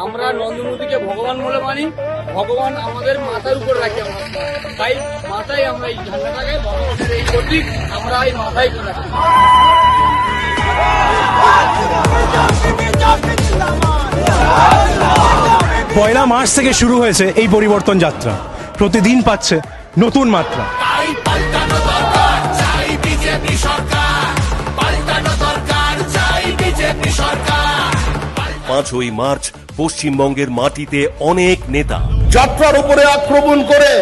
আমরা নরেন্দ্র মোদীকে ভগবান বলে মানি। ভগবান আমাদের মাথার উপর রাখি, আমরা তাই মাথায় আমরা এই ঝান্ডাটাকে ভগবানের এই প্রতীক আমরা এই মাথায় রাখি। পয়লা মার্চ থেকে শুরু হয়েছে এই পরিবর্তন যাত্রা, প্রতিদিন পাচ্ছে নতুন মাত্রা। 5ই মার্চ পশ্চিমবঙ্গের মাটিতে অনেক নেতা যাত্রার উপরে আক্রমণ করে,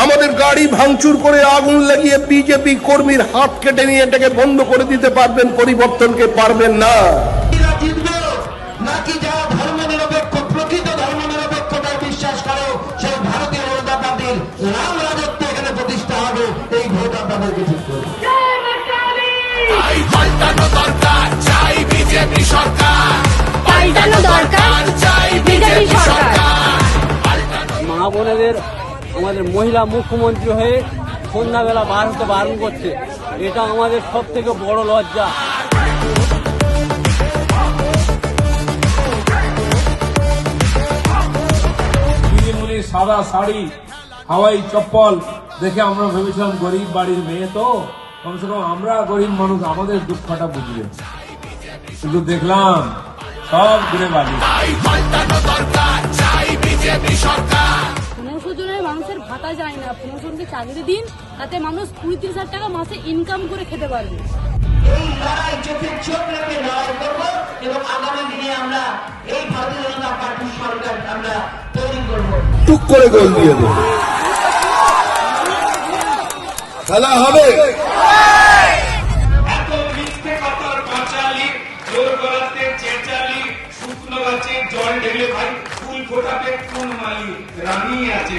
আমাদের গাড়ি ভাঙচুর করে, আগুন লাগিয়ে বিজেপি কর্মীর হাত কেটে নিয়ে এটাকে বন্ধ করে দিতে পারবেন, পরিবর্তনকে পারবেন না। নাকি যারা ধর্মনিরপেক্ষ, প্রকৃত ধর্মনিরপেক্ষতায় বিশ্বাস করে, সেই ভারতীয় জনতা পার্টির রাম রাজত্ব এখানে প্রতিষ্ঠা হবে, এই ভোট আপনাদেরকে ঠিক করবে। পাল্টানো দরকার, চাই বিজেপি সরকার। পাল্টানো দরকার, চাই বিজেপি সরকার। মা বোনেদের আমাদের মহিলা মুখ্যমন্ত্রী হয়ে সন্ধ্যাবেলা বার হতে বারণ করছে, এটা আমাদের সব থেকে বড় লজ্জা। দিদিমণির সাদা শাড়ি, হাওয়াই চপ্পল দেখে আমরা ভেবেছিলাম গরিব বাড়ির মেয়ে, তো কমসে কম আমরা গরিব মানুষ, আমাদের দুঃখটা বুঝবে। শুধু দেখলাম সব ঘুরে বাড়ি। 1500 জনের মানুষের ভাতা যায় না, 1500 জনকে চাকরি দিন, তাতে মানুষ 20-30 হাজার টাকা মাসে ইনকাম করে খেতে পারবে। এই লড়াই চোখে চোখ রেখে লড়াই করবো এবং আগামী দিনে আমরা এই ভারতীয় জনতা পার্টির সরকার আমরা তৈরি করবো। টুক করে গোল দিয়ে দেব, খেলা হবে। এত মিথ্যে কথার পাঁচালি, জোর গলাতে চেঁচালি, শুকনো গাছে জল ঢেলে ভাই ফুল ফোটাতে কোন মালি, রানী আছে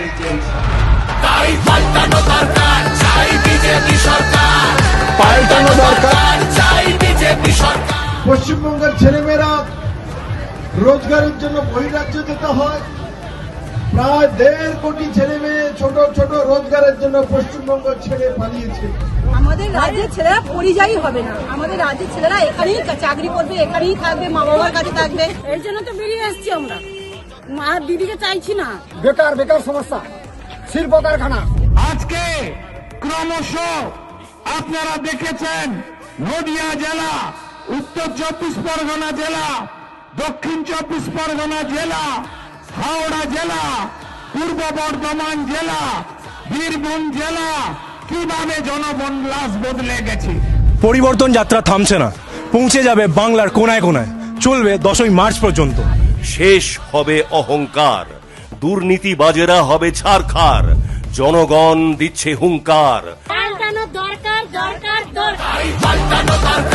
তাই পাল্টানো দরকার, চাই বিজেপি সরকার। পাল্টানো দরকার, চাই বিজেপি সরকার। পশ্চিমবঙ্গের ছেলেমেয়েরা রোজগারের জন্য বহিরাজ্য যেতে হয়, প্রায় 1.5 কোটি ছেলে মেয়ে ছোট ছোট রোজগারের জন্য পশ্চিমবঙ্গ ছেড়ে পালিয়েছে। আমাদের রাজ্যের ছেলেরা পরিযায়ী হবে না, আমাদের রাজ্যের ছেলেরা এখানেই চাকরি করবে, এখানেই থাকবে, মা বাবার কাছে থাকবে। এর জন্য তো বেরিয়ে এসছি আমরা, মা দিদিকে চাইছি না। বেকার বেকার সমস্যা, শিল্প কারখানা। আজকে ক্রমশ আপনারা দেখেছেন নদিয়া জেলা, উত্তর 24 পরগনা জেলা, দক্ষিণ 24 পরগনা জেলা, হাওড়া জেলা, পূর্ব বর্ধমান জেলা, বীরভূম জেলা কিভাবে জনবনলাস বদলে গেছে। পরিবর্তন যাত্রা থামছে না, পৌঁছে যাবে বাংলার কোনায় কোনায়, চলবে 10ই মার্চ পর্যন্ত। শেষ হবে অহংকার, দুর্নীতিবাজেরা হবে ছারখার, জনগণ দিচ্ছে হুঙ্কার। পাল্টানো দরকার, দরকার, দরকার। পাল্টানো দরকার।